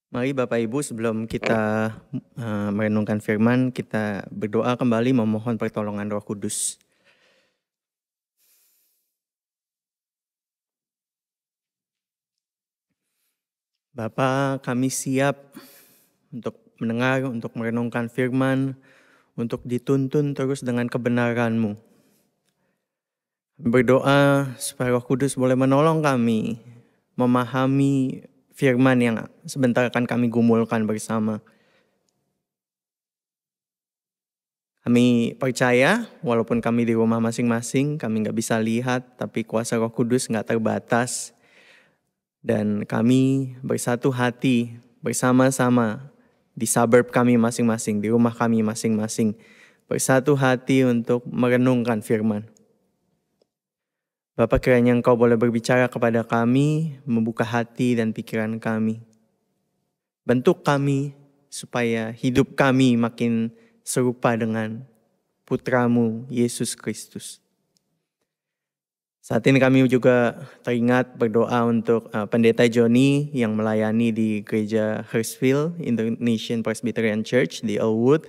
Mari Bapak Ibu, sebelum kita merenungkan firman, kita berdoa kembali memohon pertolongan Roh Kudus. Bapa, kami siap untuk mendengar, untuk merenungkan firman, untuk dituntun terus dengan kebenaran-Mu. Berdoa supaya Roh Kudus boleh menolong kami memahami firman yang sebentar akan kami gumulkan bersama. Kami percaya, walaupun kami di rumah masing-masing, kami nggak bisa lihat, tapi kuasa Roh Kudus nggak terbatas. Dan kami bersatu hati bersama-sama di suburb kami masing-masing, di rumah kami masing-masing. Bersatu hati untuk merenungkan firman. Bapa, kiranya Engkau boleh berbicara kepada kami, membuka hati dan pikiran kami. Bentuk kami supaya hidup kami makin serupa dengan Putra-Mu, Yesus Kristus. Saat ini kami juga teringat berdoa untuk Pendeta Joni yang melayani di Gereja Hurstville Indonesian Presbyterian Church di Elwood.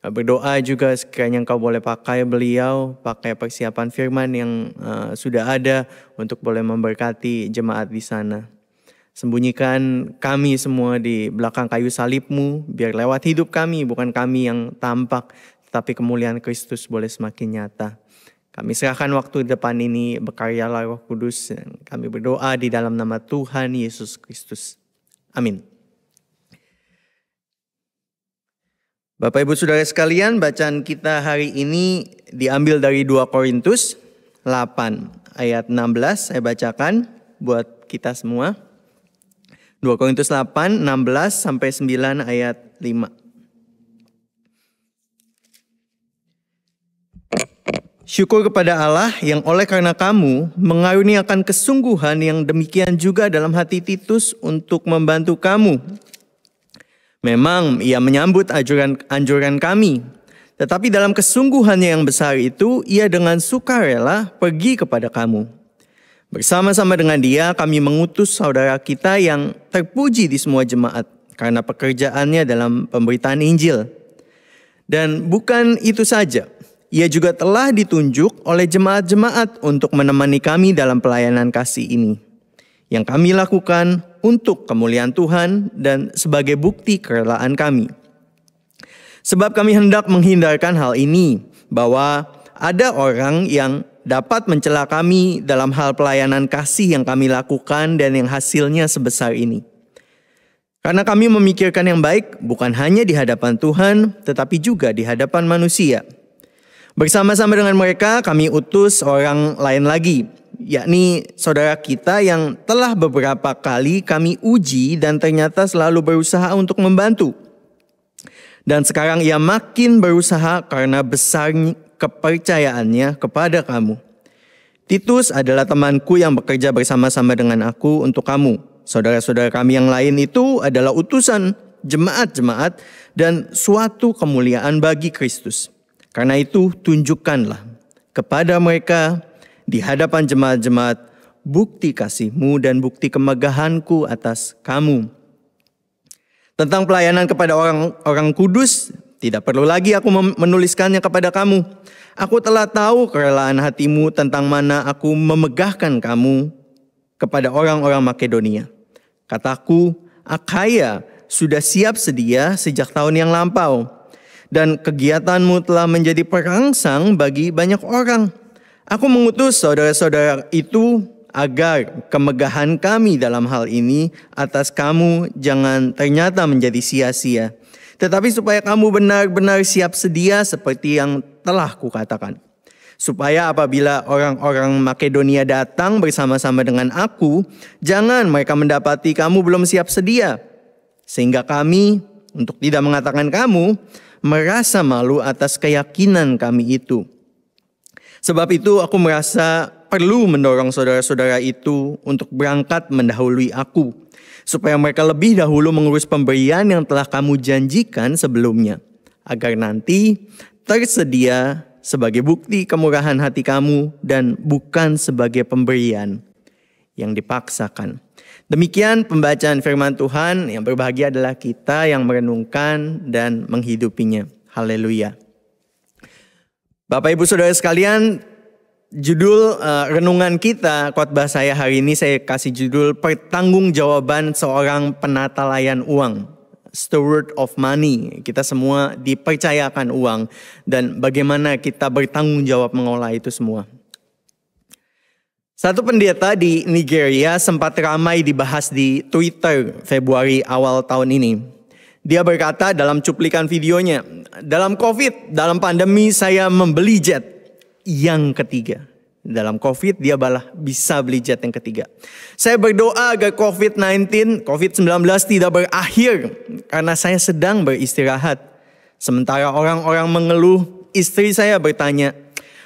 Berdoa juga sekiranya Engkau boleh pakai beliau, pakai persiapan firman yang sudah ada untuk boleh memberkati jemaat di sana. Sembunyikan kami semua di belakang kayu salib-Mu, biar lewat hidup kami, bukan kami yang tampak, tetapi kemuliaan Kristus boleh semakin nyata. Kami serahkan waktu di depan ini, berkaryalah Roh Kudus. Kami berdoa di dalam nama Tuhan Yesus Kristus. Amin. Bapak Ibu Saudara sekalian, bacaan kita hari ini diambil dari 2 Korintus 8 ayat 16. Saya bacakan buat kita semua. 2 Korintus 8, 16 sampai 9 ayat 5. Syukur kepada Allah yang oleh karena kamu mengaruniakan kesungguhan yang demikian juga dalam hati Titus untuk membantu kamu. Memang ia menyambut anjuran kami, tetapi dalam kesungguhannya yang besar itu ia dengan sukarela pergi kepada kamu. Bersama-sama dengan dia kami mengutus saudara kita yang terpuji di semua jemaat karena pekerjaannya dalam pemberitaan Injil. Dan bukan itu saja, ia juga telah ditunjuk oleh jemaat-jemaat untuk menemani kami dalam pelayanan kasih ini, yang kami lakukan untuk kemuliaan Tuhan dan sebagai bukti kerelaan kami. Sebab kami hendak menghindarkan hal ini, bahwa ada orang yang dapat mencela kami dalam hal pelayanan kasih yang kami lakukan dan yang hasilnya sebesar ini. Karena kami memikirkan yang baik bukan hanya di hadapan Tuhan, tetapi juga di hadapan manusia. Bersama-sama dengan mereka kami utus orang lain lagi, yakni saudara kita yang telah beberapa kali kami uji dan ternyata selalu berusaha untuk membantu. Dan sekarang ia makin berusaha karena besar kepercayaannya kepada kamu. Titus adalah temanku yang bekerja bersama-sama dengan aku untuk kamu. Saudara-saudara kami yang lain itu adalah utusan jemaat-jemaat dan suatu kemuliaan bagi Kristus. Karena itu tunjukkanlah kepada mereka di hadapan jemaat-jemaat bukti kasih-Mu dan bukti kemegahan-Ku atas kamu. Tentang pelayanan kepada orang kudus, tidak perlu lagi aku menuliskannya kepada kamu. Aku telah tahu kerelaan hatimu tentang mana aku memegahkan kamu kepada orang-orang Makedonia. Kataku, Akhaya sudah siap sedia sejak tahun yang lampau. Dan kegiatanmu telah menjadi perangsang bagi banyak orang. Aku mengutus saudara-saudara itu agar kemegahan kami dalam hal ini atas kamu jangan ternyata menjadi sia-sia. Tetapi supaya kamu benar-benar siap sedia seperti yang telah kukatakan. Supaya apabila orang-orang Makedonia datang bersama-sama dengan aku, jangan mereka mendapati kamu belum siap sedia. Sehingga kami, untuk tidak mengatakan kamu, merasa malu atas keyakinan kami itu. Sebab itu aku merasa perlu mendorong saudara-saudara itu untuk berangkat mendahului aku, supaya mereka lebih dahulu mengurus pemberian yang telah kamu janjikan sebelumnya, agar nanti tersedia sebagai bukti kemurahan hati kamu dan bukan sebagai pemberian yang dipaksakan. Demikian pembacaan firman Tuhan. Yang berbahagia adalah kita yang merenungkan dan menghidupinya. Haleluya. Bapak Ibu Saudara sekalian, judul renungan kita, khotbah saya hari ini saya kasih judul Pertanggungjawaban Seorang Penata Layan Uang. Steward of money. Kita semua dipercayakan uang dan bagaimana kita bertanggung jawab mengolah itu semua. Satu pendeta di Nigeria sempat ramai dibahas di Twitter Februari awal tahun ini. Dia berkata dalam cuplikan videonya, dalam COVID, dalam pandemi saya membeli jet yang ketiga. Dalam COVID dia bisa beli jet yang ketiga. Saya berdoa agar COVID-19 tidak berakhir karena saya sedang beristirahat. Sementara orang-orang mengeluh, istri saya bertanya,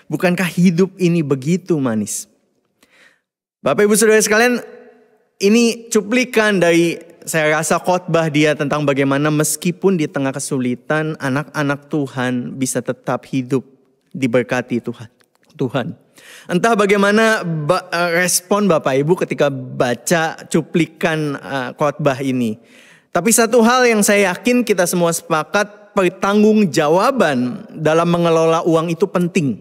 bukankah hidup ini begitu manis? Bapak Ibu Saudara sekalian, ini cuplikan dari saya rasa khotbah dia tentang bagaimana meskipun di tengah kesulitan anak-anak Tuhan bisa tetap hidup diberkati Tuhan. Entah bagaimana respon Bapak Ibu ketika baca cuplikan khotbah ini. Tapi satu hal yang saya yakin kita semua sepakat, pertanggungjawaban dalam mengelola uang itu penting.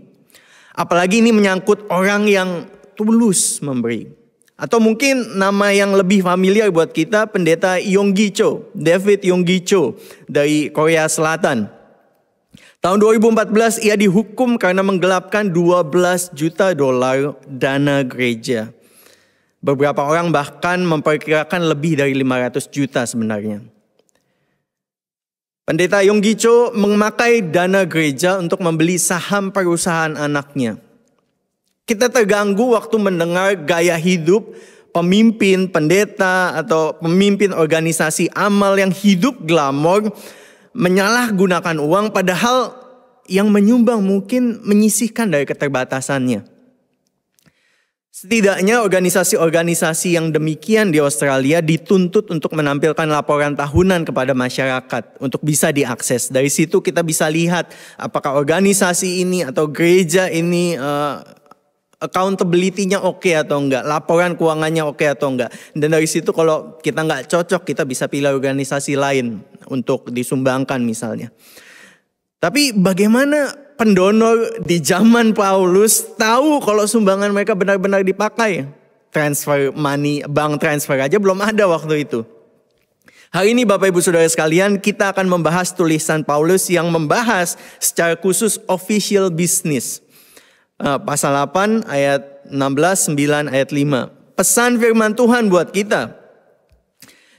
Apalagi ini menyangkut orang yang tulus memberi. Atau mungkin nama yang lebih familiar buat kita, pendeta Yonggi Cho, David Yonggi Cho dari Korea Selatan. Tahun 2014 ia dihukum karena menggelapkan 12 juta dolar dana gereja. Beberapa orang bahkan memperkirakan lebih dari 500 juta sebenarnya. Pendeta Yonggi Cho memakai dana gereja untuk membeli saham perusahaan anaknya. Kita terganggu waktu mendengar gaya hidup pemimpin, pendeta atau pemimpin organisasi amal yang hidup glamor, menyalahgunakan uang padahal yang menyumbang mungkin menyisihkan dari keterbatasannya. Setidaknya organisasi-organisasi yang demikian di Australia dituntut untuk menampilkan laporan tahunan kepada masyarakat untuk bisa diakses. Dari situ kita bisa lihat apakah organisasi ini atau gereja ini accountability-nya oke atau enggak, laporan keuangannya oke atau enggak. Dan dari situ kalau kita enggak cocok, kita bisa pilih organisasi lain untuk disumbangkan misalnya. Tapi bagaimana pendonor di zaman Paulus tahu kalau sumbangan mereka benar-benar dipakai? Transfer money, bank transfer aja belum ada waktu itu. Hari ini Bapak Ibu Saudara sekalian, kita akan membahas tulisan Paulus yang membahas secara khusus official business. Pasal 8 ayat 16, 9 ayat 5. Pesan firman Tuhan buat kita.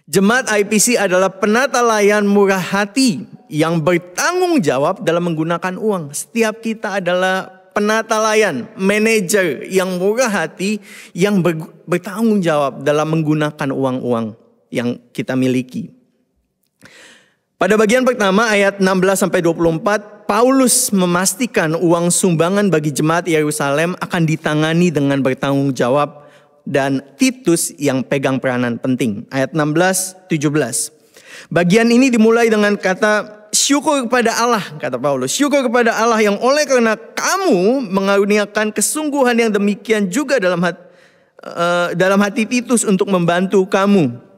Jemaat IPC adalah penata layan murah hati yang bertanggung jawab dalam menggunakan uang. Setiap kita adalah penata layan, manajer yang murah hati yang bertanggung jawab dalam menggunakan uang-uang yang kita miliki. Pada bagian pertama ayat 16-24, Paulus memastikan uang sumbangan bagi jemaat Yerusalem akan ditangani dengan bertanggung jawab dan Titus yang pegang peranan penting. Ayat 16-17. Bagian ini dimulai dengan kata syukur kepada Allah, kata Paulus. Syukur kepada Allah yang oleh karena kamu mengaruniakan kesungguhan yang demikian juga dalam hati Titus untuk membantu kamu.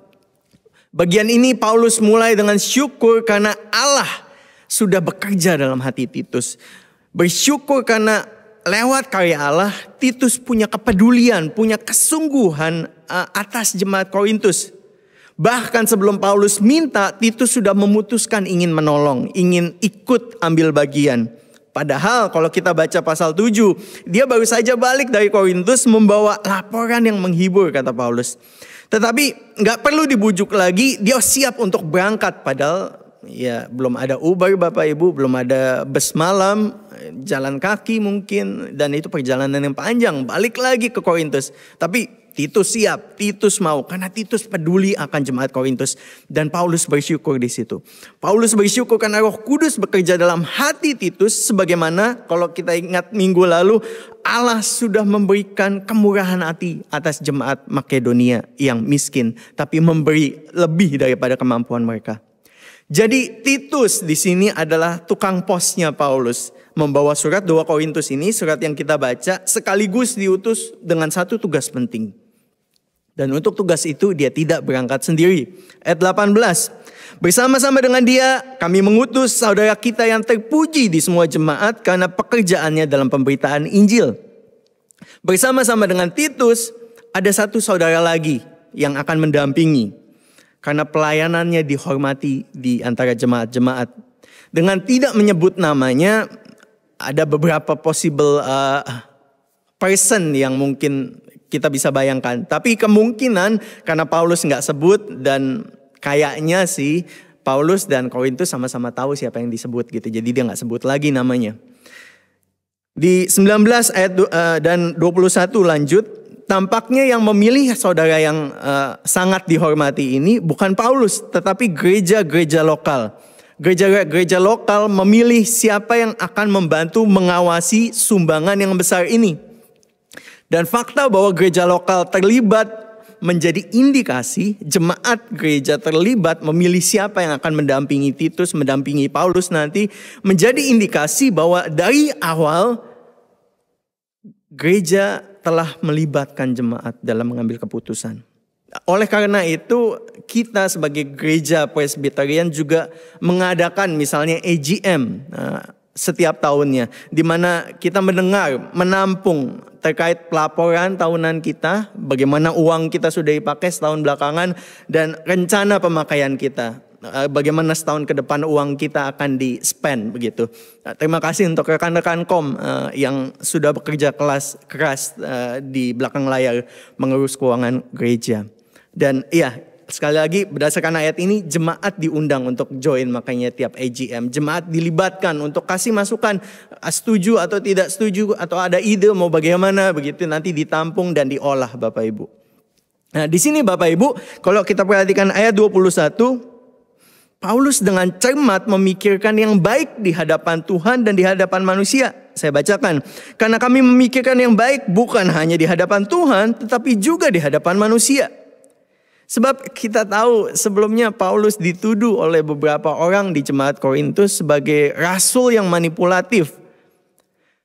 Bagian ini Paulus mulai dengan syukur karena Allah sudah bekerja dalam hati Titus. Bersyukur karena lewat karya Allah, Titus punya kepedulian, punya kesungguhan atas jemaat Korintus. Bahkan sebelum Paulus minta, Titus sudah memutuskan ingin menolong, ingin ikut ambil bagian. Padahal kalau kita baca pasal 7, dia baru saja balik dari Korintus membawa laporan yang menghibur, kata Paulus. Tetapi gak perlu dibujuk lagi, dia siap untuk berangkat. Padahal ya belum ada Uber Bapak Ibu, belum ada bus malam, jalan kaki mungkin. Dan itu perjalanan yang panjang, balik lagi ke Korintus. Tapi Titus siap, Titus mau, karena Titus peduli akan jemaat Korintus. Dan Paulus bersyukur di situ. Paulus bersyukur karena Roh Kudus bekerja dalam hati Titus. Sebagaimana kalau kita ingat minggu lalu, Allah sudah memberikan kemurahan hati atas jemaat Makedonia yang miskin. Tapi memberi lebih daripada kemampuan mereka. Jadi Titus di sini adalah tukang posnya Paulus. Membawa surat 2 Korintus ini, surat yang kita baca, sekaligus diutus dengan satu tugas penting. Dan untuk tugas itu dia tidak berangkat sendiri. Ayat 18. Bersama-sama dengan dia kami mengutus saudara kita yang terpuji di semua jemaat karena pekerjaannya dalam pemberitaan Injil. Bersama-sama dengan Titus ada satu saudara lagi yang akan mendampingi. Karena pelayanannya dihormati di antara jemaat-jemaat. Dengan tidak menyebut namanya, ada beberapa possible person yang mungkin kita bisa bayangkan. Tapi kemungkinan karena Paulus nggak sebut dan kayaknya sih Paulus dan Korintus sama-sama tahu siapa yang disebut gitu. Jadi dia nggak sebut lagi namanya. Di 19 ayat dan 21 lanjut. Tampaknya yang memilih saudara yang sangat dihormati ini bukan Paulus, tetapi gereja-gereja lokal. Gereja-gereja lokal memilih siapa yang akan membantu mengawasi sumbangan yang besar ini. Dan fakta bahwa gereja lokal terlibat menjadi indikasi jemaat gereja terlibat memilih siapa yang akan mendampingi Titus, mendampingi Paulus nanti. Menjadi indikasi bahwa dari awal gereja telah melibatkan jemaat dalam mengambil keputusan. Oleh karena itu kita sebagai gereja Presbyterian juga mengadakan misalnya AGM setiap tahunnya. Di mana kita mendengar, menampung terkait pelaporan tahunan kita. Bagaimana uang kita sudah dipakai setahun belakangan dan rencana pemakaian kita. Bagaimana setahun ke depan uang kita akan di-spend begitu. Terima kasih untuk rekan-rekan KOM yang sudah bekerja keras di belakang layar mengurus keuangan gereja. Dan iya, sekali lagi berdasarkan ayat ini jemaat diundang untuk join, makanya tiap AGM jemaat dilibatkan untuk kasih masukan setuju atau tidak setuju atau ada ide mau bagaimana begitu, nanti ditampung dan diolah Bapak Ibu. Nah, di sini Bapak Ibu, kalau kita perhatikan ayat 21, Paulus dengan cermat memikirkan yang baik di hadapan Tuhan dan di hadapan manusia. Saya bacakan. Karena kami memikirkan yang baik bukan hanya di hadapan Tuhan, tetapi juga di hadapan manusia. Sebab kita tahu sebelumnya Paulus dituduh oleh beberapa orang di jemaat Korintus sebagai rasul yang manipulatif.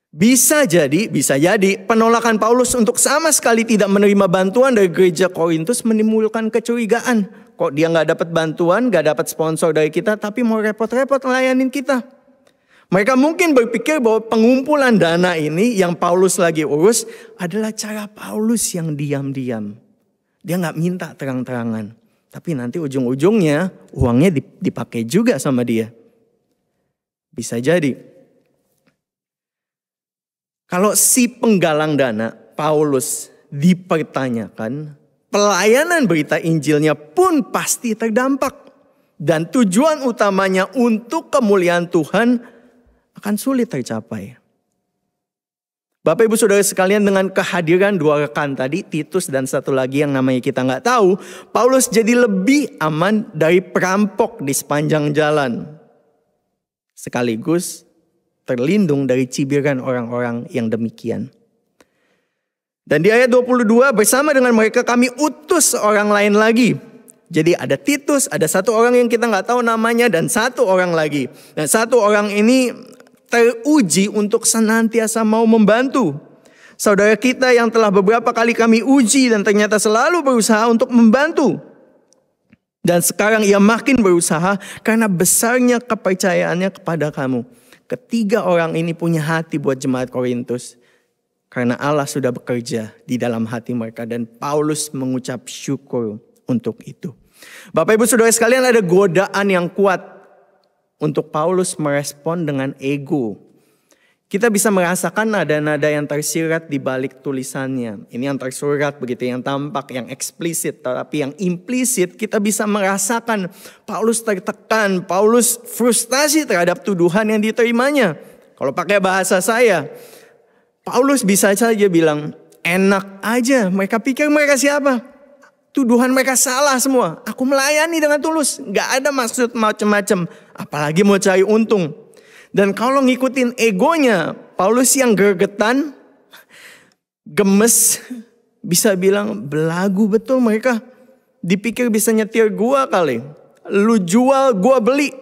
Bisa jadi penolakan Paulus untuk sama sekali tidak menerima bantuan dari gereja Korintus menimbulkan kecurigaan. Kok dia gak dapat bantuan, gak dapat sponsor dari kita, tapi mau repot-repot ngelayanin kita. Mereka mungkin berpikir bahwa pengumpulan dana ini yang Paulus lagi urus adalah cara Paulus yang diam-diam. Dia gak minta terang-terangan. Tapi nanti ujung-ujungnya uangnya dipakai juga sama dia. Bisa jadi. Kalau si penggalang dana, Paulus, dipertanyakan, pelayanan berita Injilnya pun pasti terdampak. Dan tujuan utamanya untuk kemuliaan Tuhan akan sulit tercapai. Bapak Ibu Saudara sekalian, dengan kehadiran dua rekan tadi, Titus dan satu lagi yang namanya kita nggak tahu, Paulus jadi lebih aman dari perampok di sepanjang jalan. Sekaligus terlindung dari cibiran orang-orang yang demikian. Dan di ayat 22, bersama dengan mereka kami utus orang lain lagi. Jadi ada Titus, ada satu orang yang kita nggak tahu namanya, dan satu orang lagi. Dan satu orang ini teruji untuk senantiasa mau membantu. Saudara kita yang telah beberapa kali kami uji dan ternyata selalu berusaha untuk membantu. Dan sekarang ia makin berusaha karena besarnya kepercayaannya kepada kamu. Ketiga orang ini punya hati buat jemaat Korintus. Karena Allah sudah bekerja di dalam hati mereka. Dan Paulus mengucap syukur untuk itu. Bapak Ibu Saudara sekalian, ada godaan yang kuat untuk Paulus merespon dengan ego. Kita bisa merasakan nada-nada yang tersirat di balik tulisannya. Ini yang tersurat begitu, yang tampak, yang eksplisit. Tapi yang implisit kita bisa merasakan Paulus tertekan. Paulus frustasi terhadap tuduhan yang diterimanya. Kalau pakai bahasa saya, Paulus bisa saja bilang, enak aja, mereka pikir mereka siapa? Tuduhan mereka salah semua. Aku melayani dengan tulus, gak ada maksud macam-macam. Apalagi mau cari untung. Dan kalau ngikutin egonya, Paulus yang gregetan, gemes, bisa bilang belagu betul mereka. Dipikir bisa nyetir gua kali. Lu jual, gua beli.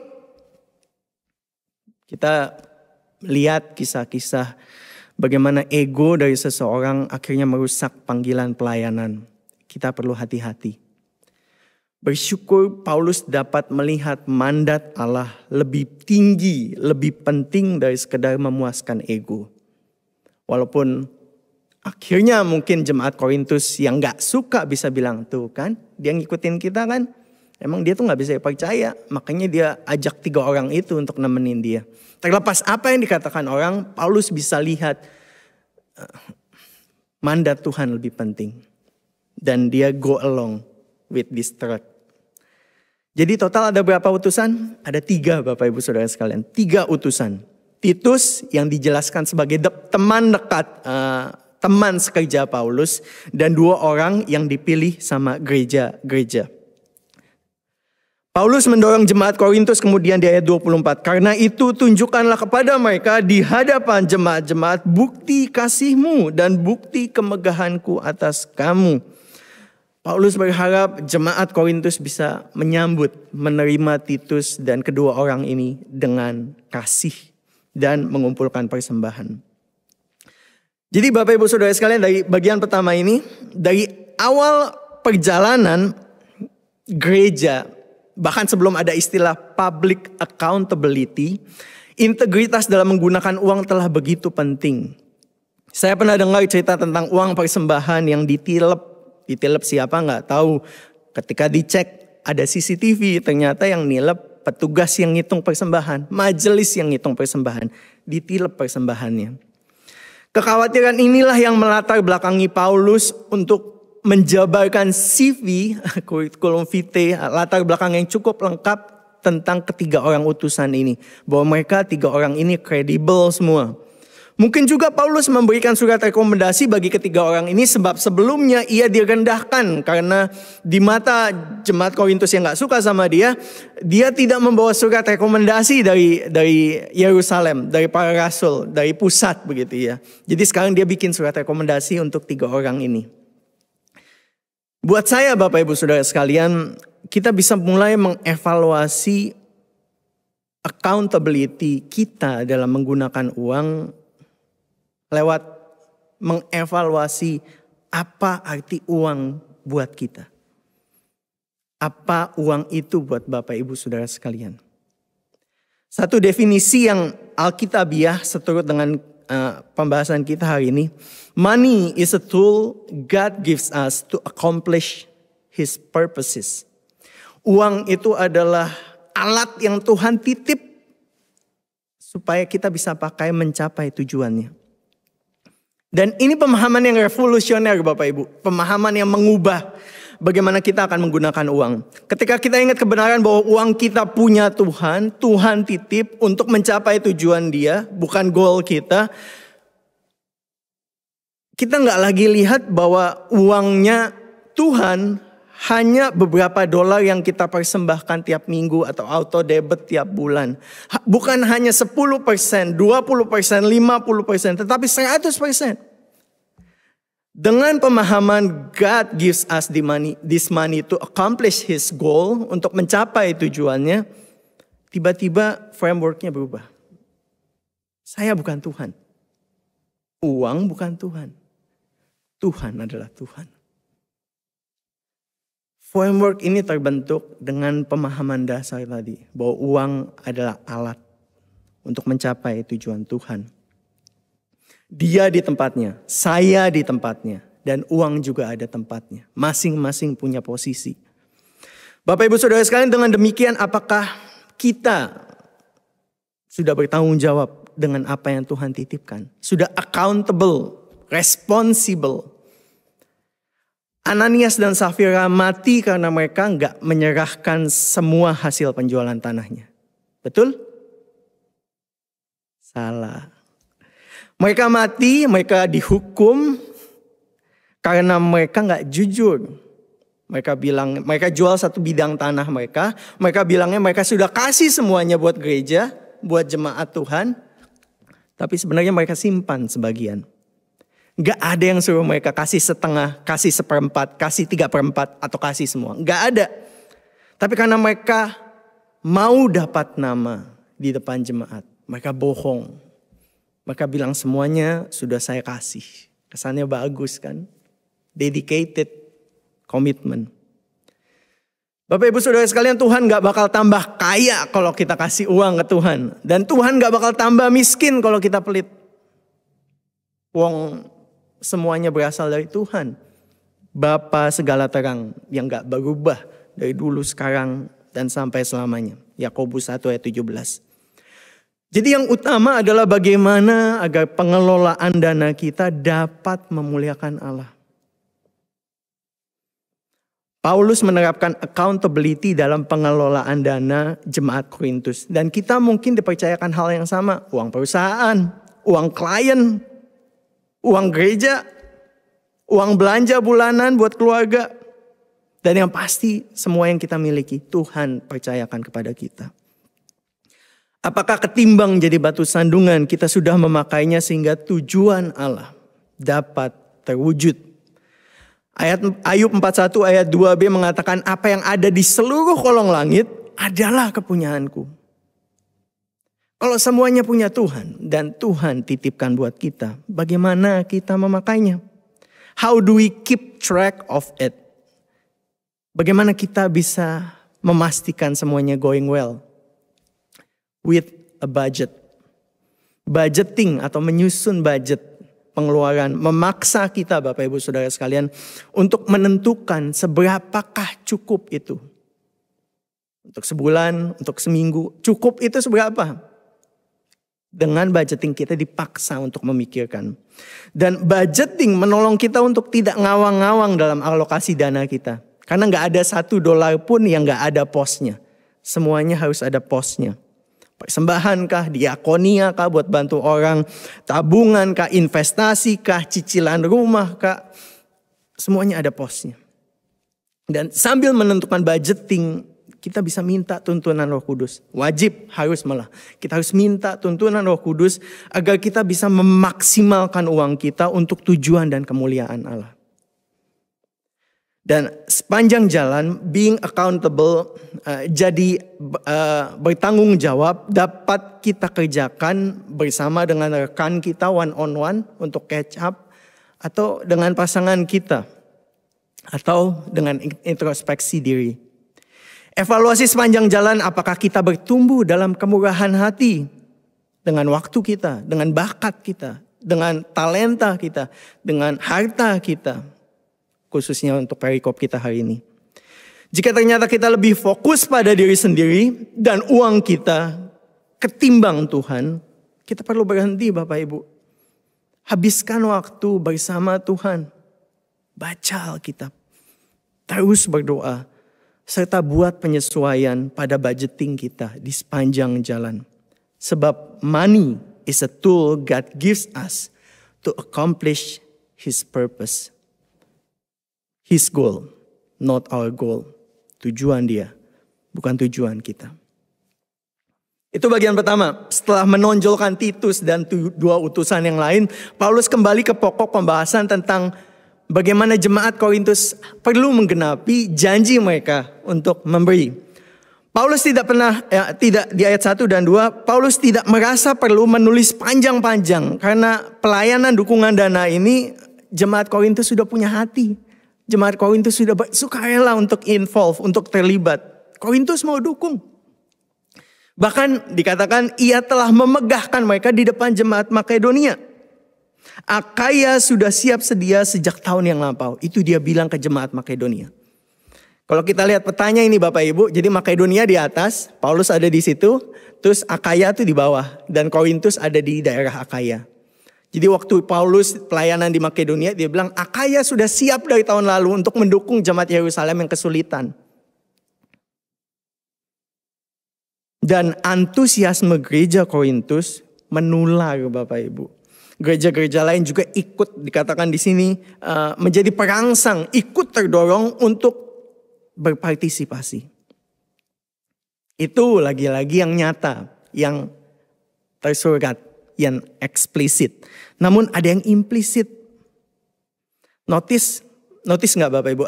Kita lihat kisah-kisah bagaimana ego dari seseorang akhirnya merusak panggilan pelayanan. kita perlu hati-hati. Bersyukur Paulus dapat melihat mandat Allah lebih tinggi, lebih penting dari sekedar memuaskan ego. Walaupun akhirnya mungkin jemaat Korintus yang gak suka bisa bilang, tuh kan dia ngikutin kita kan. Emang dia tuh gak bisa percaya. Makanya dia ajak 3 orang itu untuk nemenin dia. Terlepas apa yang dikatakan orang, Paulus bisa lihat mandat Tuhan lebih penting. Dan dia go along with this truth. Jadi total ada berapa utusan? Ada 3 Bapak Ibu Saudara sekalian. 3 utusan. Titus yang dijelaskan sebagai teman dekat, teman sekerja Paulus, dan 2 orang yang dipilih sama gereja-gereja. Paulus mendorong jemaat Korintus kemudian di ayat 24. Karena itu tunjukkanlah kepada mereka di hadapan jemaat-jemaat bukti kasihmu dan bukti kemegahanku atas kamu. Paulus berharap jemaat Korintus bisa menerima Titus dan kedua orang ini dengan kasih dan mengumpulkan persembahan. Jadi Bapak Ibu Saudara sekalian, dari bagian pertama ini, dari awal perjalanan gereja, bahkan sebelum ada istilah public accountability, integritas dalam menggunakan uang telah begitu penting. Saya pernah dengar cerita tentang uang persembahan yang ditilep siapa nggak tahu. Ketika dicek ada CCTV, ternyata yang nilep petugas yang ngitung persembahan, majelis yang ngitung persembahan, ditilep persembahannya. Kekhawatiran inilah yang melatar belakangi Paulus untuk menjabarkan CV, kurikulum vitae, latar belakang yang cukup lengkap tentang ketiga orang utusan ini. Bahwa mereka 3 orang ini kredibel semua. Mungkin juga Paulus memberikan surat rekomendasi bagi ketiga orang ini sebab sebelumnya ia direndahkan karena di mata jemaat Korintus yang gak suka sama dia tidak membawa surat rekomendasi dari Yerusalem, dari para rasul, dari pusat begitu ya. Jadi sekarang dia bikin surat rekomendasi untuk 3 orang ini. Buat saya Bapak Ibu Saudara sekalian, kita bisa mulai mengevaluasi accountability kita dalam menggunakan uang lewat mengevaluasi apa arti uang buat kita. Apa uang itu buat Bapak Ibu Saudara sekalian. Satu definisi yang Alkitabiah seturut dengan pembahasan kita hari ini. Money is a tool God gives us to accomplish His purposes. Uang itu adalah alat yang Tuhan titip supaya kita bisa pakai mencapai tujuannya. Dan ini pemahaman yang revolusioner Bapak Ibu. Pemahaman yang mengubah bagaimana kita akan menggunakan uang. Ketika kita ingat kebenaran bahwa uang kita punya Tuhan. Tuhan titip untuk mencapai tujuan dia. Bukan goal kita. Kita gak lagi lihat bahwa uangnya Tuhan hanya beberapa dolar yang kita persembahkan tiap minggu atau auto debit tiap bulan. Bukan hanya 10%, 20%, 50%, tetapi 100%. Dengan pemahaman God gives us this money to accomplish His goal, untuk mencapai tujuannya, tiba-tiba frameworknya berubah. Saya bukan Tuhan. Uang bukan Tuhan. Tuhan adalah Tuhan. Framework ini terbentuk dengan pemahaman dasar tadi. Bahwa uang adalah alat untuk mencapai tujuan Tuhan. Dia di tempatnya, saya di tempatnya. Dan uang juga ada tempatnya. Masing-masing punya posisi. Bapak Ibu Saudara sekalian, dengan demikian apakah kita sudah bertanggung jawab dengan apa yang Tuhan titipkan? Sudah accountable, responsible. Ananias dan Safira mati karena mereka enggak menyerahkan semua hasil penjualan tanahnya. Betul? Salah. Mereka mati, mereka dihukum karena mereka enggak jujur. Mereka jual satu bidang tanah mereka. Mereka bilangnya mereka sudah kasih semuanya buat gereja, buat jemaat Tuhan. Tapi sebenarnya mereka simpan sebagian. Gak ada yang suruh mereka kasih setengah, kasih 1/4, kasih 3/4 atau kasih semua. Gak ada. Tapi karena mereka mau dapat nama di depan jemaat, mereka bohong. Mereka bilang semuanya sudah saya kasih. Kesannya bagus kan? Dedicated, komitmen. Bapak ibu saudara sekalian, Tuhan gak bakal tambah kaya kalau kita kasih uang ke Tuhan. Dan Tuhan gak bakal tambah miskin kalau kita pelit. Uang semuanya berasal dari Tuhan. Bapa segala terang yang gak berubah dari dulu, sekarang, dan sampai selamanya. Yakobus 1 ayat 17. Jadi yang utama adalah bagaimana agar pengelolaan dana kita dapat memuliakan Allah. Paulus menerapkan accountability dalam pengelolaan dana jemaat Korintus. Dan kita mungkin dipercayakan hal yang sama. Uang perusahaan, uang klien, uang gereja, uang belanja bulanan buat keluarga. Dan yang pasti semua yang kita miliki Tuhan percayakan kepada kita. Apakah ketimbang jadi batu sandungan kita sudah memakainya sehingga tujuan Allah dapat terwujud? Ayub 41 ayat 2b mengatakan apa yang ada di seluruh kolong langit adalah kepunyaanku. Kalau semuanya punya Tuhan dan Tuhan titipkan buat kita, bagaimana kita memakainya? How do we keep track of it? Bagaimana kita bisa memastikan semuanya going well? With a budget. Budgeting atau menyusun budget pengeluaran memaksa kita Bapak Ibu Saudara sekalian untuk menentukan seberapakah cukup itu. Untuk sebulan, untuk seminggu, cukup itu seberapa? Dengan budgeting kita dipaksa untuk memikirkan. Dan budgeting menolong kita untuk tidak ngawang-ngawang dalam alokasi dana kita. Karena gak ada $1 pun yang gak ada posnya. Semuanya harus ada posnya. Persembahan kah, diakonia kah buat bantu orang, tabungan kah, investasi kah, cicilan rumah kah, semuanya ada posnya. Dan sambil menentukan budgeting, kita bisa minta tuntunan Roh Kudus. Wajib, harus malah. Kita harus minta tuntunan Roh Kudus agar kita bisa memaksimalkan uang kita untuk tujuan dan kemuliaan Allah. Dan sepanjang jalan being accountable, jadi bertanggung jawab dapat kita kerjakan bersama dengan rekan kita one on one untuk catch up, atau dengan pasangan kita, atau dengan introspeksi diri. Evaluasi sepanjang jalan, apakah kita bertumbuh dalam kemurahan hati dengan waktu kita, dengan bakat kita, dengan talenta kita, dengan harta kita. Khususnya untuk perikop kita hari ini. Jika ternyata kita lebih fokus pada diri sendiri dan uang kita ketimbang Tuhan, kita perlu berhenti Bapak Ibu. Habiskan waktu bersama Tuhan. Baca Alkitab. Terus berdoa. Serta buat penyesuaian pada budgeting kita di sepanjang jalan. Sebab money is a tool God gives us to accomplish His purpose. His goal, not our goal. Tujuan dia, bukan tujuan kita. Itu bagian pertama. Setelah menonjolkan Titus dan dua utusan yang lain, Paulus kembali ke pokok pembahasan tentang bagaimana jemaat Korintus perlu menggenapi janji mereka untuk memberi. Paulus tidak di ayat 1 dan 2, Paulus tidak merasa perlu menulis panjang-panjang. Karena pelayanan dukungan dana ini, jemaat Korintus sudah punya hati. Jemaat Korintus sudah sukarela untuk involve, untuk terlibat. Korintus mau dukung. Bahkan dikatakan ia telah memegahkan mereka di depan jemaat Makedonia. Akaya sudah siap sedia sejak tahun yang lampau. Itu dia bilang ke jemaat Makedonia. Kalau kita lihat petanya ini Bapak Ibu, jadi Makedonia di atas, Paulus ada di situ, terus Akaya itu di bawah, dan Korintus ada di daerah Akaya. Jadi waktu Paulus pelayanan di Makedonia, dia bilang Akaya sudah siap dari tahun lalu untuk mendukung jemaat Yerusalem yang kesulitan. Dan antusiasme gereja Korintus menular Bapak Ibu. Gereja-gereja lain juga ikut, dikatakan di sini menjadi perangsang, ikut terdorong untuk berpartisipasi. Itu lagi-lagi yang nyata, yang tersurat, yang eksplisit. Namun ada yang implisit. Notice nggak Bapak Ibu?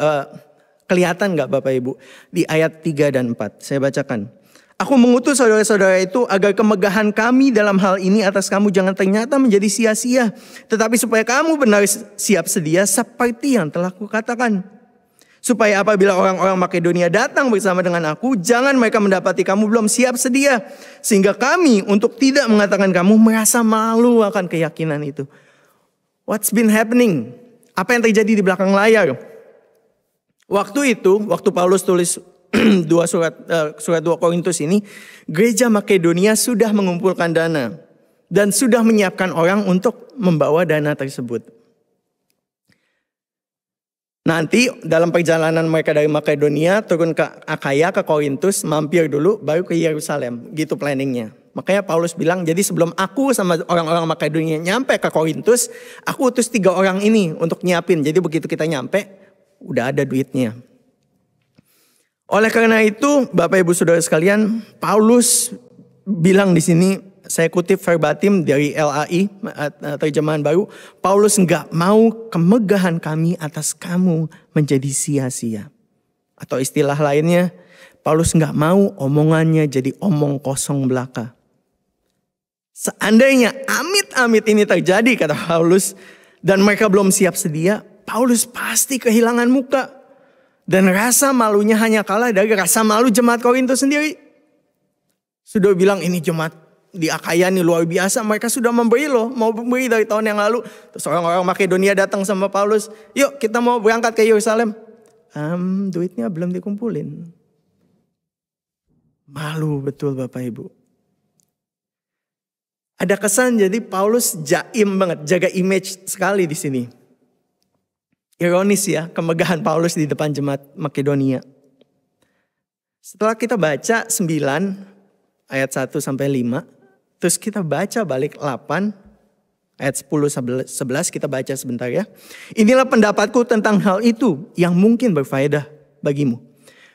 Kelihatan nggak Bapak Ibu? Di ayat 3 dan 4. Saya bacakan. Aku mengutus saudara-saudara itu agar kemegahan kami dalam hal ini atas kamu jangan ternyata menjadi sia-sia. Tetapi supaya kamu benar siap sedia seperti yang telah kukatakan. Supaya apabila orang-orang Makedonia datang bersama dengan aku, jangan mereka mendapati kamu belum siap sedia. Sehingga kami untuk tidak mengatakan kamu merasa malu akan keyakinan itu. What's been happening? Apa yang terjadi di belakang layar? Waktu itu, waktu Paulus tulis surat 2 Korintus ini, gereja Makedonia sudah mengumpulkan dana. Dan sudah menyiapkan orang untuk membawa dana tersebut. Nanti dalam perjalanan mereka dari Makedonia turun ke Akaya, ke Korintus, mampir dulu baru ke Yerusalem. Gitu planningnya. Makanya Paulus bilang, jadi sebelum aku sama orang-orang Makedonia nyampe ke Korintus, aku utus 3 orang ini untuk nyiapin. Jadi begitu kita nyampe, udah ada duitnya. Oleh karena itu, Bapak Ibu Saudara sekalian, Paulus bilang di sini, saya kutip verbatim dari LAI, terjemahan baru. Paulus enggak mau kemegahan kami atas kamu menjadi sia-sia. Atau istilah lainnya, Paulus enggak mau omongannya jadi omong kosong belaka. Seandainya amit-amit ini terjadi, kata Paulus, dan mereka belum siap sedia, Paulus pasti kehilangan muka. Dan rasa malunya hanya kalah dari rasa malu jemaat Korintus sendiri. Sudah bilang ini jemaat di Akaya nih luar biasa, mereka sudah memberi loh, mau memberi dari tahun yang lalu. Terus orang-orang Makedonia datang sama Paulus, yuk kita mau berangkat ke Yerusalem. Duitnya belum dikumpulin. Malu betul Bapak Ibu. Ada kesan jadi Paulus jaim banget, jaga image sekali di sini. Ironis ya, kemegahan Paulus di depan jemaat Makedonia. Setelah kita baca 9 ayat 1 sampai 5, terus kita baca balik 8 ayat 10 11 kita baca sebentar ya. Inilah pendapatku tentang hal itu yang mungkin berfaedah bagimu.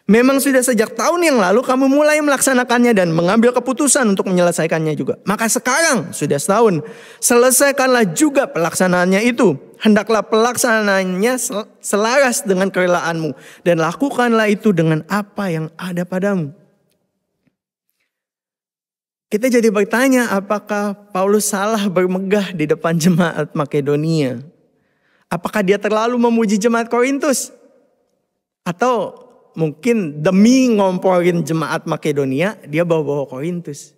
Memang sudah sejak tahun yang lalu kamu mulai melaksanakannya dan mengambil keputusan untuk menyelesaikannya juga. Maka sekarang sudah setahun, selesaikanlah juga pelaksanaannya itu. Hendaklah pelaksanaannya selaras dengan kerelaanmu dan lakukanlah itu dengan apa yang ada padamu. Kita jadi bertanya, apakah Paulus salah bermegah di depan jemaat Makedonia? Apakah dia terlalu memuji jemaat Korintus? Atau mungkin demi ngomporin jemaat Makedonia, dia bawa-bawa Korintus?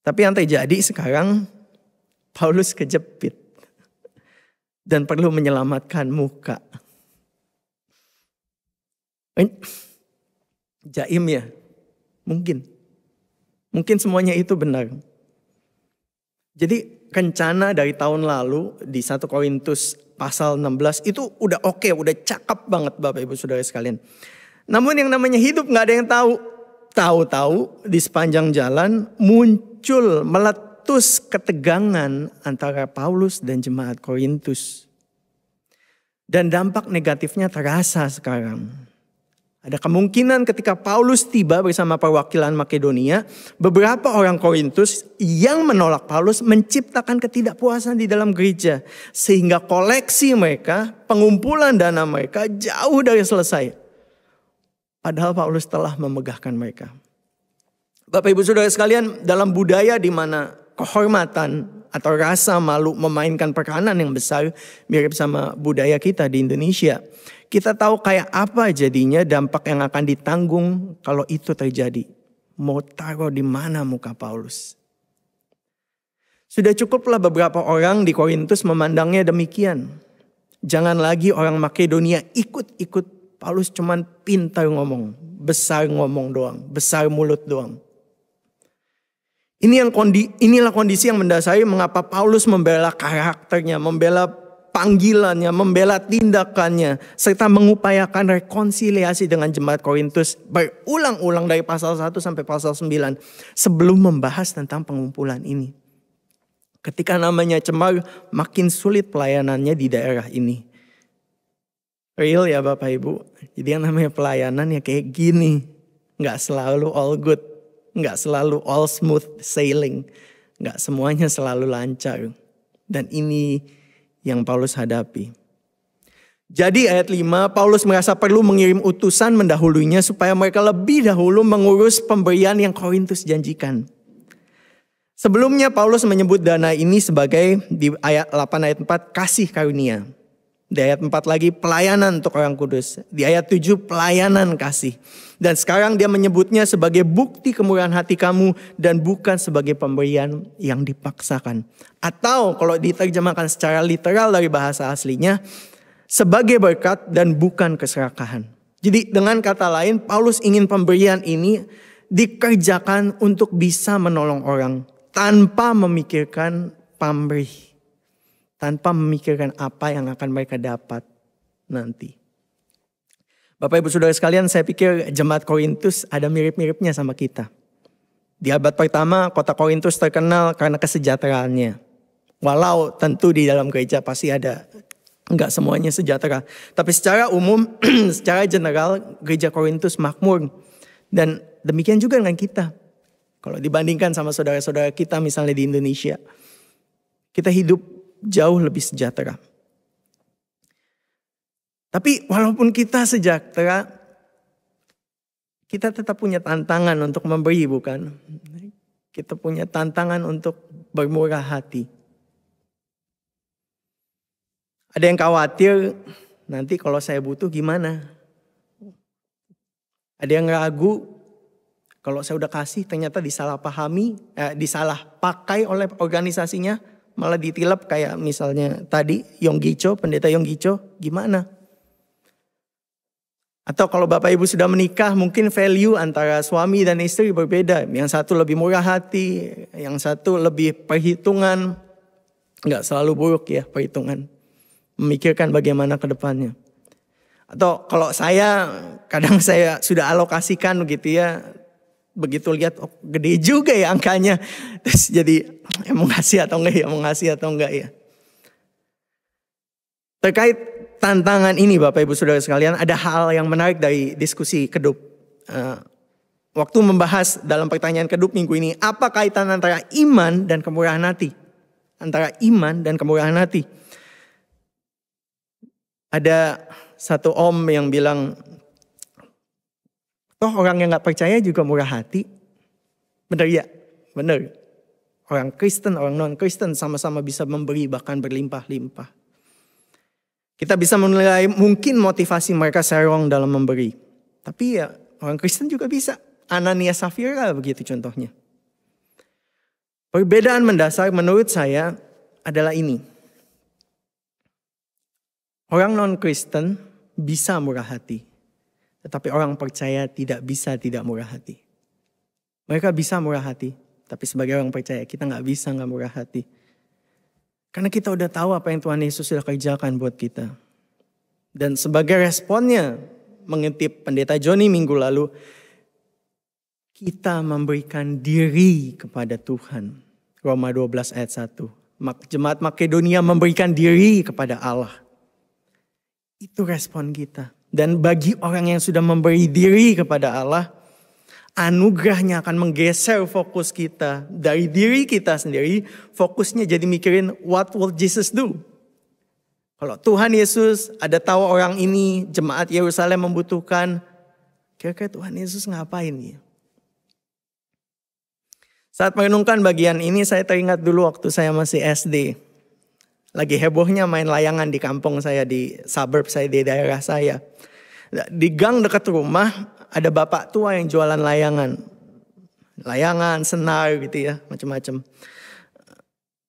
Tapi yang terjadi sekarang, Paulus kejepit. Dan perlu menyelamatkan muka. Jaim ya? Mungkin. Mungkin semuanya itu benar. Jadi rencana dari tahun lalu di 1 Korintus pasal 16 itu udah oke, udah cakep banget Bapak Ibu Saudara sekalian. Namun yang namanya hidup gak ada yang tahu. Tahu-tahu di sepanjang jalan muncul meletus ketegangan antara Paulus dan jemaat Korintus. Dan dampak negatifnya terasa sekarang. Ada kemungkinan ketika Paulus tiba bersama perwakilan Makedonia, beberapa orang Korintus yang menolak Paulus menciptakan ketidakpuasan di dalam gereja. Sehingga koleksi mereka, pengumpulan dana mereka jauh dari selesai. Padahal Paulus telah memegahkan mereka. Bapak Ibu Saudara sekalian, dalam budaya di mana kehormatan atau rasa malu memainkan peranan yang besar, mirip sama budaya kita di Indonesia. Kita tahu kayak apa jadinya dampak yang akan ditanggung kalau itu terjadi. Mau taruh di mana muka Paulus? Sudah cukuplah beberapa orang di Korintus memandangnya demikian. Jangan lagi orang Makedonia ikut-ikut. Paulus cuman pintar ngomong, besar ngomong doang, besar mulut doang. Inilah kondisi yang mendasari mengapa Paulus membela karakternya, membela panggilannya, membela tindakannya, serta mengupayakan rekonsiliasi dengan jemaat Korintus berulang-ulang dari pasal 1 sampai pasal 9 sebelum membahas tentang pengumpulan ini. Ketika namanya cemar, makin sulit pelayanannya di daerah ini. Real ya Bapak Ibu, jadi yang namanya pelayanan ya kayak gini, gak selalu all good. Nggak selalu all smooth sailing. Nggak semuanya selalu lancar. Dan ini yang Paulus hadapi. Jadi ayat 5, Paulus merasa perlu mengirim utusan mendahulunya supaya mereka lebih dahulu mengurus pemberian yang Korintus janjikan. Sebelumnya Paulus menyebut dana ini sebagai di ayat 8 ayat 4 kasih karunia. Di ayat 4 lagi pelayanan untuk orang kudus. Di ayat 7 pelayanan kasih. Dan sekarang dia menyebutnya sebagai bukti kemurahan hati kamu dan bukan sebagai pemberian yang dipaksakan. Atau kalau diterjemahkan secara literal dari bahasa aslinya, sebagai berkat dan bukan keserakahan. Jadi dengan kata lain, Paulus ingin pemberian ini dikerjakan untuk bisa menolong orang tanpa memikirkan pamrih. Tanpa memikirkan apa yang akan mereka dapat nanti. Bapak Ibu Saudara sekalian, saya pikir jemaat Korintus ada mirip-miripnya sama kita. Di abad pertama, kota Korintus terkenal karena kesejahteraannya. Walau tentu di dalam gereja pasti ada, enggak semuanya sejahtera. Tapi secara umum, secara general, gereja Korintus makmur. Dan demikian juga dengan kita. Kalau dibandingkan sama saudara-saudara kita misalnya di Indonesia, kita hidup jauh lebih sejahtera. Tapi walaupun kita sejahtera, kita tetap punya tantangan untuk memberi, bukan? Kita punya tantangan untuk bermurah hati. Ada yang khawatir, nanti kalau saya butuh gimana? Ada yang ragu, kalau saya udah kasih ternyata disalahpahami, disalah pakai oleh organisasinya, malah ditilap kayak misalnya tadi Yonggi-cho, pendeta Yonggi-cho, gimana? Atau kalau Bapak Ibu sudah menikah, mungkin value antara suami dan istri berbeda. Yang satu lebih murah hati, yang satu lebih perhitungan. Enggak selalu buruk ya perhitungan. Memikirkan bagaimana ke depannya. Atau kalau saya, kadang saya sudah alokasikan begitu ya. Begitu lihat, oh gede juga ya angkanya. Terus jadi, mau ngasih atau enggak ya, mau ngasih atau enggak ya. Terkait tantangan ini Bapak Ibu Saudara sekalian, ada hal yang menarik dari diskusi Kedup. Waktu membahas dalam pertanyaan Kedup minggu ini, apa kaitan antara iman dan kemurahan hati? Antara iman dan kemurahan hati. Ada satu om yang bilang, toh orang yang gak percaya juga murah hati. Benar ya? Benar. Orang Kristen, orang non-Kristen sama-sama bisa memberi bahkan berlimpah-limpah. Kita bisa menilai mungkin motivasi mereka serong dalam memberi. Tapi ya orang Kristen juga bisa. Anania Safira begitu contohnya. Perbedaan mendasar menurut saya adalah ini. Orang non-Kristen bisa murah hati. Tetapi orang percaya tidak bisa tidak murah hati. Mereka bisa murah hati. Tapi sebagai orang percaya kita gak bisa gak murah hati. Karena kita udah tahu apa yang Tuhan Yesus sudah kerjakan buat kita. Dan sebagai responnya, mengutip pendeta Joni minggu lalu, kita memberikan diri kepada Tuhan. Roma 12 ayat 1. Jemaat Makedonia memberikan diri kepada Allah. Itu respon kita. Dan bagi orang yang sudah memberi diri kepada Allah, anugerahnya akan menggeser fokus kita dari diri kita sendiri. Fokusnya jadi mikirin what will Jesus do? Kalau Tuhan Yesus ada tahu orang ini jemaat Yerusalem membutuhkan, kira-kira Tuhan Yesus ngapain ya? Saat merenungkan bagian ini saya teringat dulu waktu saya masih SD. Lagi hebohnya main layangan di kampung saya, di suburb saya, di daerah saya. Di gang dekat rumah ada bapak tua yang jualan layangan. Layangan, senar gitu ya, macam-macam.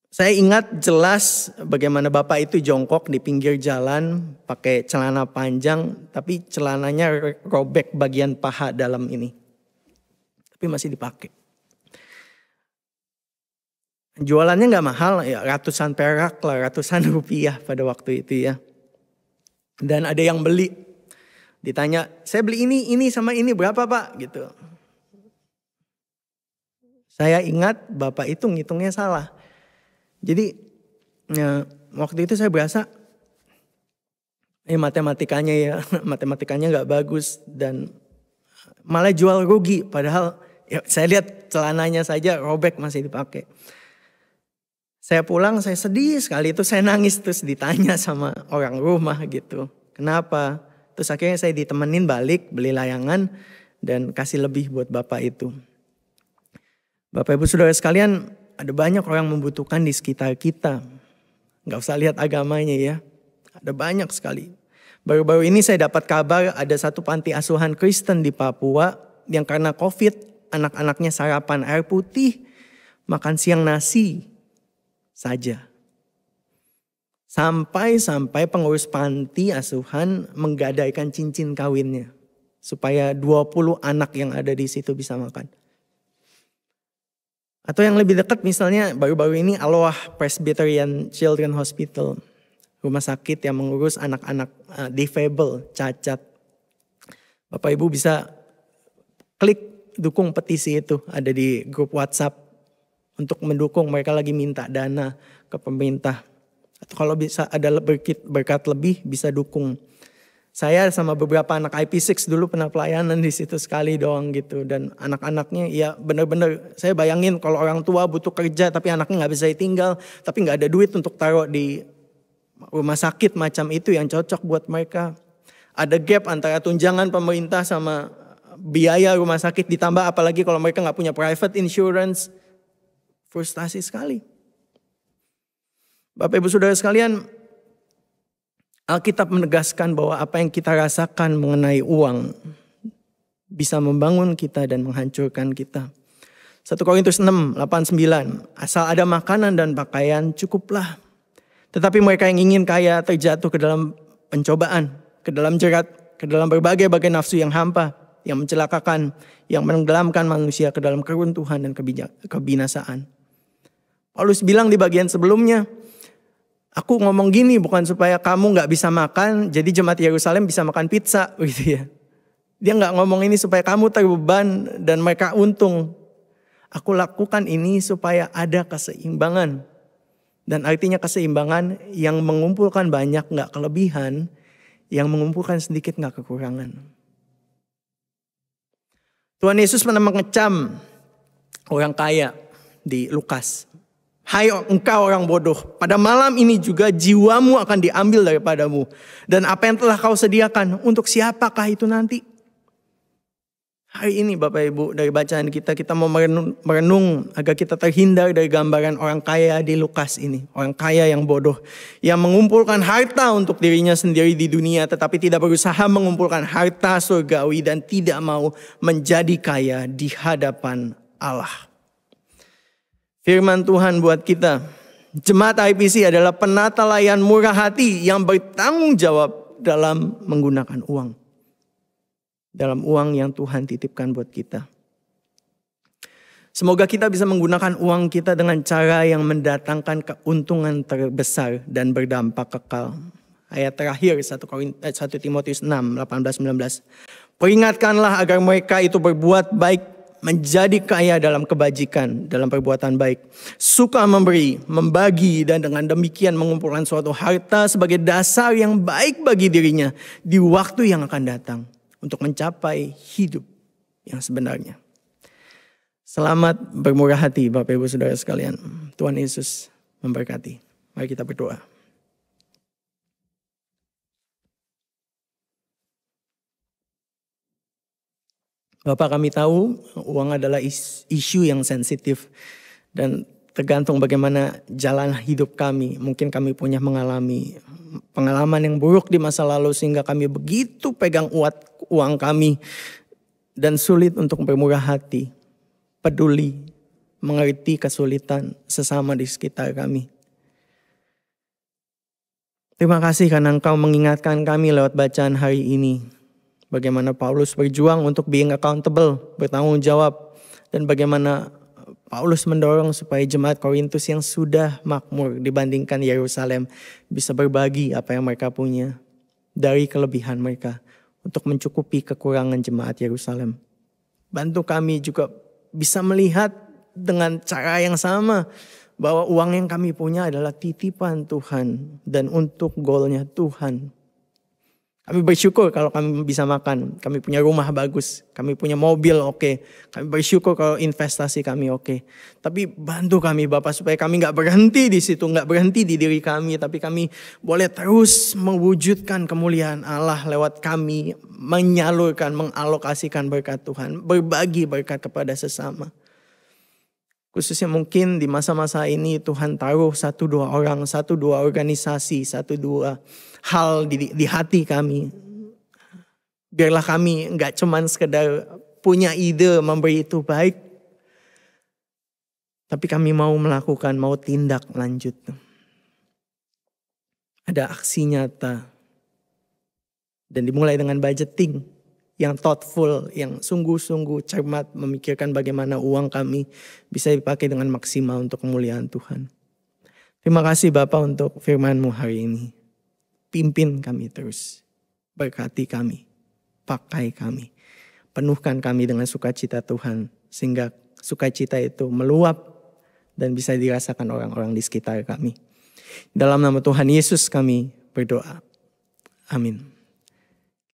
Saya ingat jelas bagaimana bapak itu jongkok di pinggir jalan pakai celana panjang. Tapi celananya robek bagian paha dalam ini. Tapi masih dipakai. Jualannya gak mahal ya, ratusan perak lah, ratusan rupiah pada waktu itu ya. Dan ada yang beli. Ditanya, saya beli ini sama ini berapa pak? Gitu. Saya ingat bapak itu ngitungnya salah. Jadi ya, waktu itu saya berasa matematikanya gak bagus. Dan malah jual rugi. Padahal ya, saya lihat celananya saja robek masih dipakai. Saya pulang saya sedih sekali, itu saya nangis terus ditanya sama orang rumah gitu. Kenapa? Terus akhirnya saya ditemenin balik beli layangan dan kasih lebih buat bapak itu. Bapak Ibu Saudara sekalian, ada banyak orang membutuhkan di sekitar kita. Gak usah lihat agamanya ya. Ada banyak sekali. Baru-baru ini saya dapat kabar ada satu panti asuhan Kristen di Papua yang karena COVID anak-anaknya sarapan air putih, makan siang nasi saja. Sampai pengurus panti asuhan menggadaikan cincin kawinnya supaya 20 anak yang ada di situ bisa makan. Atau yang lebih dekat misalnya baru-baru ini Aloha Presbyterian Children Hospital, rumah sakit yang mengurus anak-anak difabel, cacat. Bapak Ibu bisa klik dukung petisi itu, ada di grup WhatsApp untuk mendukung, mereka lagi minta dana ke pemerintah. Atau kalau bisa ada berkat lebih bisa dukung. Saya sama beberapa anak IP6 dulu pernah pelayanan di situ sekali doang gitu. Dan anak-anaknya ya benar-benar saya bayangin kalau orang tua butuh kerja tapi anaknya gak bisa ditinggal. Tapi gak ada duit untuk taruh di rumah sakit macam itu yang cocok buat mereka. Ada gap antara tunjangan pemerintah sama biaya rumah sakit, ditambah apalagi kalau mereka gak punya private insurance. Frustasi sekali. Bapak Ibu Saudara sekalian, Alkitab menegaskan bahwa apa yang kita rasakan mengenai uang bisa membangun kita dan menghancurkan kita. 1 Korintus 6, 8, 9. Asal ada makanan dan pakaian cukuplah. Tetapi mereka yang ingin kaya terjatuh ke dalam pencobaan, ke dalam jerat, ke dalam berbagai-bagai nafsu yang hampa, yang mencelakakan, yang menenggelamkan manusia ke dalam keruntuhan dan kebinasaan. Paulus bilang di bagian sebelumnya, aku ngomong gini bukan supaya kamu gak bisa makan, jadi jemaat Yerusalem bisa makan pizza gitu ya. Dia gak ngomong ini supaya kamu terbeban dan mereka untung. Aku lakukan ini supaya ada keseimbangan. Dan artinya keseimbangan yang mengumpulkan banyak gak kelebihan, yang mengumpulkan sedikit gak kekurangan. Tuhan Yesus pernah mengecam orang kaya di Lukas. Hai engkau orang bodoh, pada malam ini juga jiwamu akan diambil daripadamu. Dan apa yang telah kau sediakan, untuk siapakah itu nanti? Hari ini Bapak Ibu dari bacaan kita mau merenung agar kita terhindar dari gambaran orang kaya di Lukas ini. Orang kaya yang bodoh, yang mengumpulkan harta untuk dirinya sendiri di dunia, tetapi tidak berusaha mengumpulkan harta surgawi dan tidak mau menjadi kaya di hadapan Allah. Firman Tuhan buat kita, jemaat IPC adalah penata layan murah hati yang bertanggung jawab dalam menggunakan uang. Dalam uang yang Tuhan titipkan buat kita. Semoga kita bisa menggunakan uang kita dengan cara yang mendatangkan keuntungan terbesar dan berdampak kekal. Ayat terakhir 1 Timotius 6, 18-19. Peringatkanlah agar mereka itu berbuat baik, menjadi kaya dalam kebajikan, dalam perbuatan baik. Suka memberi, membagi, dan dengan demikian mengumpulkan suatu harta sebagai dasar yang baik bagi dirinya di waktu yang akan datang untuk mencapai hidup yang sebenarnya. Selamat bermurah hati Bapak Ibu Saudara sekalian. Tuhan Yesus memberkati. Mari kita berdoa. Bapak, kami tahu uang adalah isu yang sensitif dan tergantung bagaimana jalan hidup kami. Mungkin kami punya mengalami pengalaman yang buruk di masa lalu sehingga kami begitu pegang uang kami dan sulit untuk bermurah hati, peduli, mengerti kesulitan sesama di sekitar kami. Terima kasih karena Engkau mengingatkan kami lewat bacaan hari ini. Bagaimana Paulus berjuang untuk being accountable, bertanggung jawab. Dan bagaimana Paulus mendorong supaya jemaat Korintus yang sudah makmur dibandingkan Yerusalem bisa berbagi apa yang mereka punya dari kelebihan mereka untuk mencukupi kekurangan jemaat Yerusalem. Bantu kami juga bisa melihat dengan cara yang sama bahwa uang yang kami punya adalah titipan Tuhan dan untuk goalnya Tuhan. Kami bersyukur kalau kami bisa makan, kami punya rumah bagus, kami punya mobil oke. Kami bersyukur kalau investasi kami oke. Tapi bantu kami Bapak supaya kami gak berhenti di situ, gak berhenti di diri kami. Tapi kami boleh terus mewujudkan kemuliaan Allah lewat kami menyalurkan, mengalokasikan berkat Tuhan. Berbagi berkat kepada sesama. Khususnya mungkin di masa-masa ini Tuhan taruh 1-2 orang, 1-2 organisasi, 1-2 hal di hati kami. Biarlah kami enggak cuman sekedar punya ide memberi itu baik. Tapi kami mau melakukan, mau tindak lanjut. Ada aksi nyata. Dan dimulai dengan budgeting yang thoughtful, yang sungguh-sungguh cermat memikirkan bagaimana uang kami bisa dipakai dengan maksimal untuk kemuliaan Tuhan. Terima kasih Bapak untuk firman-Mu hari ini. Pimpin kami terus. Berkati kami. Pakai kami. Penuhkan kami dengan sukacita Tuhan. Sehingga sukacita itu meluap dan bisa dirasakan orang-orang di sekitar kami. Dalam nama Tuhan Yesus kami berdoa. Amin.